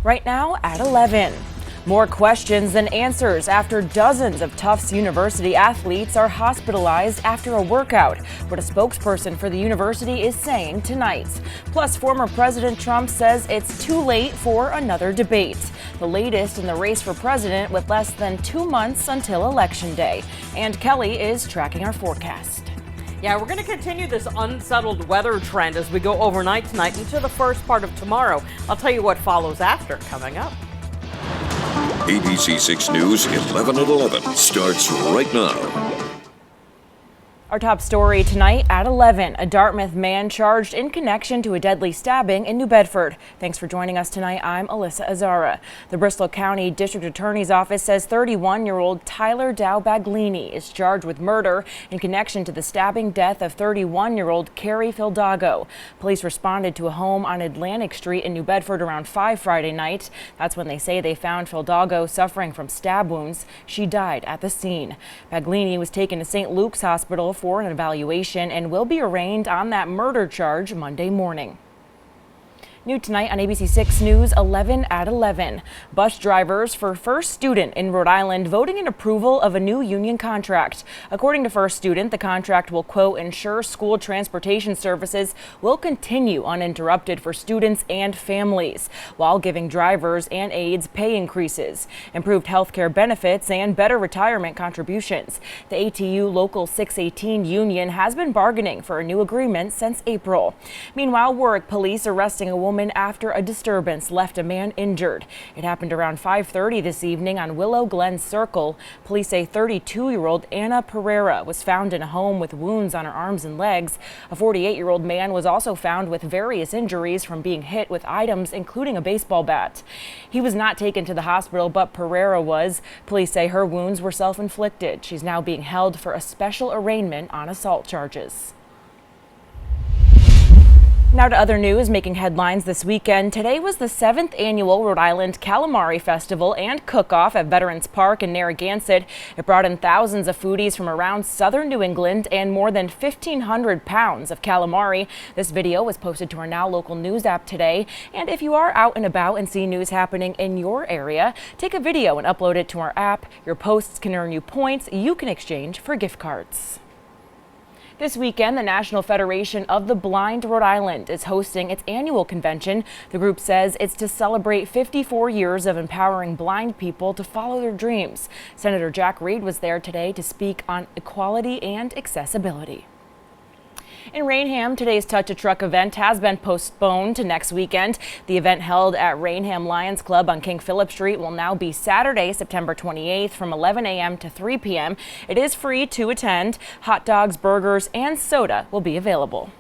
Right now at 11. More questions than answers after dozens of Tufts University athletes are hospitalized after a workout. What a spokesperson for the university is saying tonight. Plus, former President Trump says it's too late for another debate. The latest in the race for president with less than 2 months until Election Day. And Kelly is tracking our forecast. Yeah, we're going to continue this unsettled weather trend as we go overnight tonight into the first part of tomorrow. I'll tell you what follows after coming up. ABC 6 News 11 at 11 starts right now. Our top story tonight at 11, a Dartmouth man charged in connection to a deadly stabbing in New Bedford. Thanks for joining us tonight. I'm Alyssa Azara. The Bristol County District Attorney's Office says 31-year-old Tyler Dow Baglini is charged with murder in connection to the stabbing death of 31-year-old Carrie Fildago. Police responded to a home on Atlantic Street in New Bedford around 5 Friday night. That's when they say they found Fildago suffering from stab wounds. She died at the scene. Baglini was taken to St. Luke's Hospital for an evaluation and will be arraigned on that murder charge Monday morning. New tonight on ABC 6 News 11 at 11. Bus drivers for First Student in Rhode Island voting in approval of a new union contract. According to First Student, the contract will, quote, ensure school transportation services will continue uninterrupted for students and families, while giving drivers and aides pay increases, improved health care benefits, and better retirement contributions. The ATU Local 618 union has been bargaining for a new agreement since April. Meanwhile, Warwick police arresting a woman after a disturbance left a man injured. It happened around 5:30 this evening on Willow Glen Circle. Police say 32-year-old Anna Pereira was found in a home with wounds on her arms and legs. A 48-year-old man was also found with various injuries from being hit with items, including a baseball bat. He was not taken to the hospital, but Pereira was. Police say her wounds were self-inflicted. She's now being held for a special arraignment on assault charges. Now to other news making headlines this weekend. Today was the 7th annual Rhode Island Calamari Festival and Cook-Off at Veterans Park in Narragansett. It brought in thousands of foodies from around southern New England and more than 1,500 pounds of calamari. This video was posted to our Now Local News app today. And if you are out and about and see news happening in your area, take a video and upload it to our app. Your posts can earn you points you can exchange for gift cards. This weekend, the National Federation of the Blind Rhode Island is hosting its annual convention. The group says it's to celebrate 54 years of empowering blind people to follow their dreams. Senator Jack Reed was there today to speak on equality and accessibility. In Rainham, today's Touch a Truck event has been postponed to next weekend. The event held at Rainham Lions Club on King Philip Street will now be Saturday, September 28th from 11 a.m. to 3 p.m. It is free to attend. Hot dogs, burgers, and soda will be available.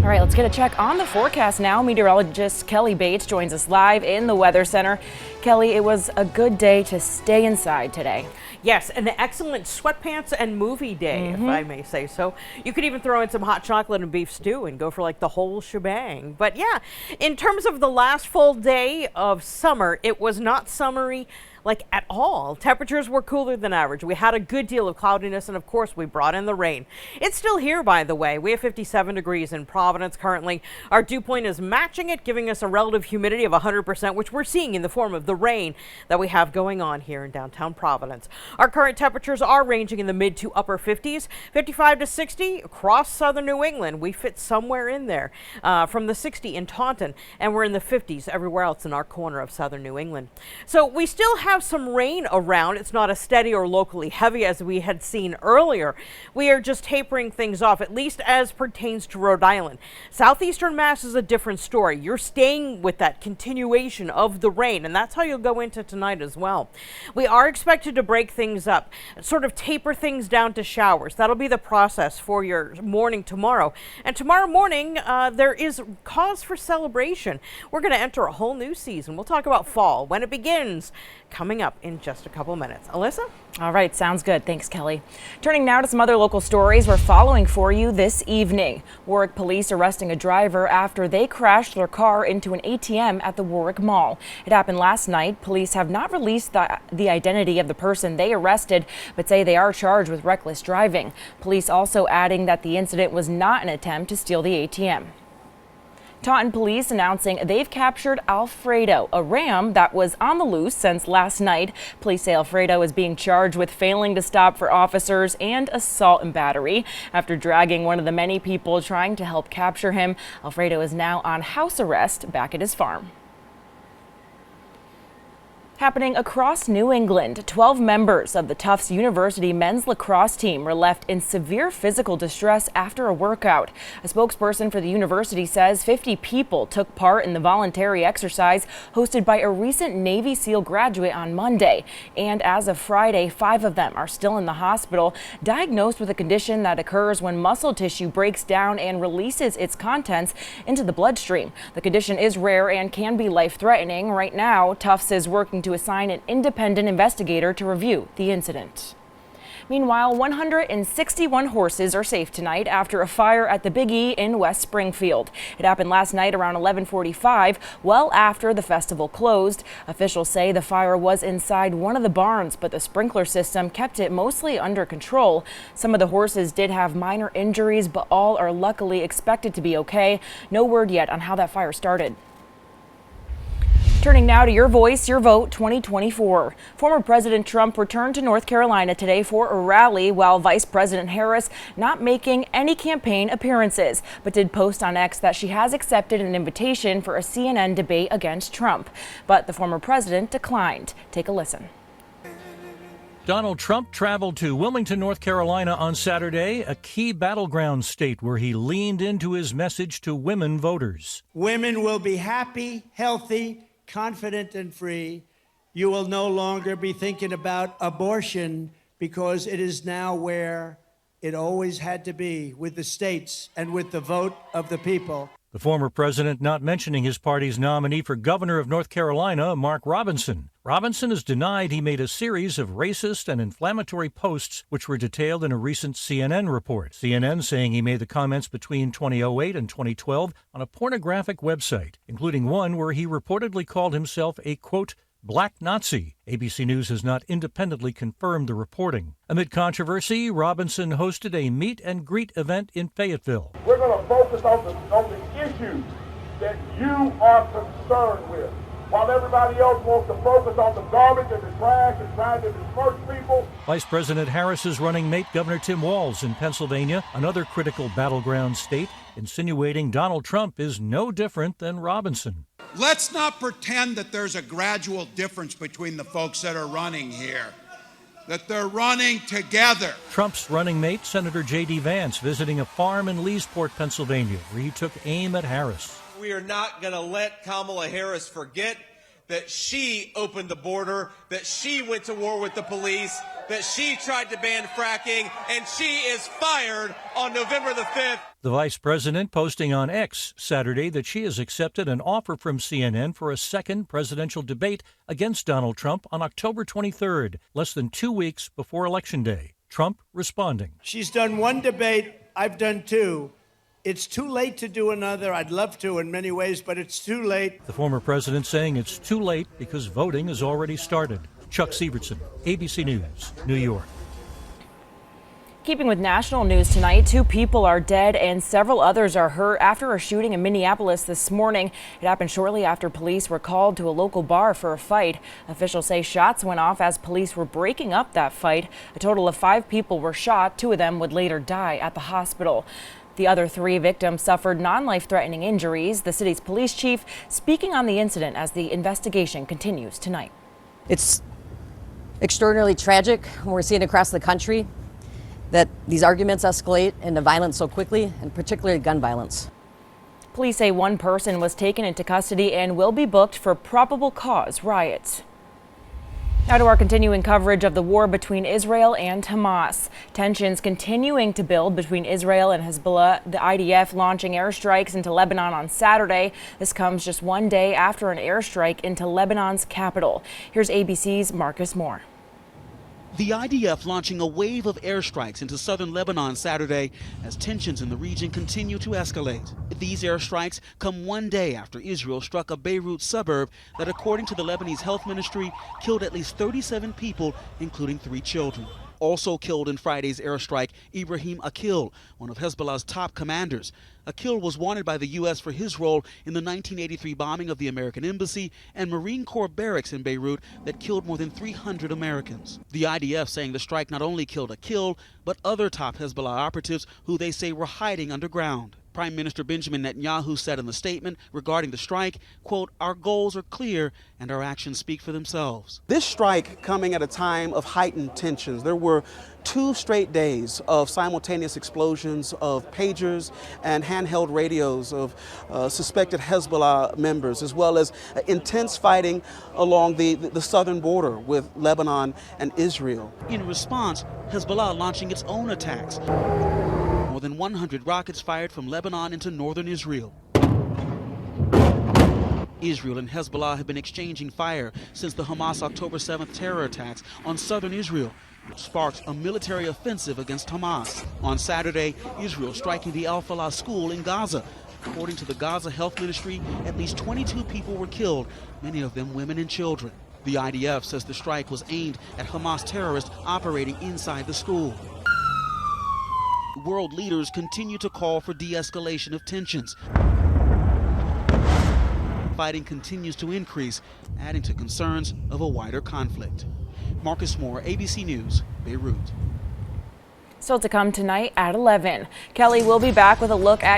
All right, let's get a check on the forecast now. Meteorologist Kelly Bates joins us live in the Weather Center. Kelly, it was a good day to stay inside today. Yes, an excellent sweatpants and movie day, if I may say so. You could even throw in some hot chocolate and beef stew and go for like the whole shebang. But yeah, in terms of the last full day of summer, it was not summery like at all. Temperatures were cooler than average. We had a good deal of cloudiness, and of course we brought in the rain. It's still here, by the way. We have 57 degrees in Providence currently. Our dew point is matching it, giving us a relative humidity of 100%, which we're seeing in the form of the rain that we have going on here in downtown Providence. Our current temperatures are ranging in the mid to upper 50s, 55 to 60 across southern New England. We fit somewhere in there, from the 60 in Taunton, and we're in the 50s everywhere else in our corner of southern New England. So we still have some rain around. It's not as steady or locally heavy as we had seen earlier. We are just tapering things off, at least as pertains to Rhode Island. Southeastern Mass is a different story. You're staying with that continuation of the rain, and that's how you'll go into tonight as well. We are expected to break things up, sort of taper things down to showers. That'll be the process for your morning tomorrow. And tomorrow morning, there is cause for celebration. We're going to enter a whole new season. We'll talk about fall, when it begins, coming up in just a couple minutes. Alyssa? All right, sounds good. Thanks, Kelly. Turning now to some other local stories we're following for you this evening. Warwick police arresting a driver after they crashed their car into an ATM at the Warwick Mall. It happened last night. Police have not released the identity of the person they arrested, but say they are charged with reckless driving. Police also adding that the incident was not an attempt to steal the ATM. Taunton police announcing they've captured Alfredo, a ram that was on the loose since last night. Police say Alfredo is being charged with failing to stop for officers and assault and battery. After dragging one of the many people trying to help capture him, Alfredo is now on house arrest back at his farm. Happening across New England, 12 members of the Tufts University men's lacrosse team were left in severe physical distress after a workout. A spokesperson for the university says 50 people took part in the voluntary exercise hosted by a recent Navy SEAL graduate on Monday. And as of Friday, 5 of them are still in the hospital, diagnosed with a condition that occurs when muscle tissue breaks down and releases its contents into the bloodstream. The condition is rare and can be life-threatening. Right now, Tufts is working to assign an independent investigator to review the incident. Meanwhile, 161 horses are safe tonight after a fire at the Big E in West Springfield. It happened last night around 11:45, well after the festival closed. Officials say the fire was inside one of the barns, but the sprinkler system kept it mostly under control. Some of the horses did have minor injuries, but all are luckily expected to be okay. No word yet on how that fire started. Turning now to Your Voice, Your Vote 2024. Former President Trump returned to North Carolina today for a rally, while Vice President Harris not making any campaign appearances, but did post on X that she has accepted an invitation for a CNN debate against Trump. But the former president declined. Take a listen. Donald Trump traveled to Wilmington, North Carolina on Saturday, a key battleground state where he leaned into his message to women voters. Women will be happy, healthy, confident and free. You will no longer be thinking about abortion because it is now where it always had to be, with the states and with the vote of the people. The former president not mentioning his party's nominee for governor of North Carolina, Mark Robinson. Robinson has denied he made a series of racist and inflammatory posts, which were detailed in a recent CNN report. CNN saying he made the comments between 2008 and 2012 on a pornographic website, including one where he reportedly called himself a, quote, black Nazi. ABC News has not independently confirmed the reporting. Amid controversy, Robinson hosted a meet and greet event in Fayetteville. We're going to focus on the issues that you are concerned with. While everybody else wants to focus on the garbage and the trash and trying to disperse people. Vice President Harris's running mate, Governor Tim Walz in Pennsylvania, another critical battleground state, insinuating Donald Trump is no different than Robinson. Let's not pretend that there's a gradual difference between the folks that are running here, that they're running together. Trump's running mate, Senator J.D. Vance, visiting a farm in Leesport, Pennsylvania, where he took aim at Harris. We are not going to let Kamala Harris forget that she opened the border, that she went to war with the police, that she tried to ban fracking, and she is fired on November the 5th. The vice president posting on X Saturday that she has accepted an offer from CNN for a second presidential debate against Donald Trump on October 23rd, less than 2 weeks before Election Day. Trump responding. She's done one debate, I've done 2. It's too late to do another. I'd love to in many ways, but it's too late. The former president saying it's too late because voting has already started. Chuck Sievertson, ABC News, New York. Keeping with national news tonight, 2 people are dead and several others are hurt after a shooting in Minneapolis this morning. It happened shortly after police were called to a local bar for a fight. Officials say shots went off as police were breaking up that fight. A total of 5 people were shot. 2 of them would later die at the hospital. The other 3 victims suffered non-life-threatening injuries. The city's police chief speaking on the incident as the investigation continues tonight. It's extraordinarily tragic when we're seeing across the country that these arguments escalate into violence so quickly, and particularly gun violence. Police say 1 person was taken into custody and will be booked for probable cause riots. Now to our continuing coverage of the war between Israel and Hamas. Tensions continuing to build between Israel and Hezbollah, the IDF launching airstrikes into Lebanon on Saturday. This comes just 1 day after an airstrike into Lebanon's capital. Here's ABC's Marcus Moore. The IDF launching a wave of airstrikes into southern Lebanon Saturday as tensions in the region continue to escalate. These airstrikes come 1 day after Israel struck a Beirut suburb that, according to the Lebanese health ministry, killed at least 37 people, including 3 children. Also killed in Friday's airstrike, Ibrahim Akil, one of Hezbollah's top commanders. Akil was wanted by the U.S. for his role in the 1983 bombing of the American Embassy and Marine Corps barracks in Beirut that killed more than 300 Americans. The IDF saying the strike not only killed Akil, but other top Hezbollah operatives who they say were hiding underground. Prime Minister Benjamin Netanyahu said in the statement regarding the strike, quote, "Our goals are clear and our actions speak for themselves." This strike coming at a time of heightened tensions. There were 2 straight days of simultaneous explosions of pagers and handheld radios of suspected Hezbollah members, as well as intense fighting along the southern border with Lebanon and Israel. In response, Hezbollah launching its own attacks. More than 100 rockets fired from Lebanon into northern Israel. Israel and Hezbollah have been exchanging fire since the Hamas October 7th terror attacks on southern Israel, which sparked a military offensive against Hamas. On Saturday, Israel striking the Al-Falah school in Gaza. According to the Gaza Health Ministry, at least 22 people were killed, many of them women and children. The IDF says the strike was aimed at Hamas terrorists operating inside the school. World leaders continue to call for de-escalation of tensions. Fighting continues to increase, adding to concerns of a wider conflict. Marcus Moore, ABC News, Beirut. Still to come tonight at 11. Kelly will be back with a look at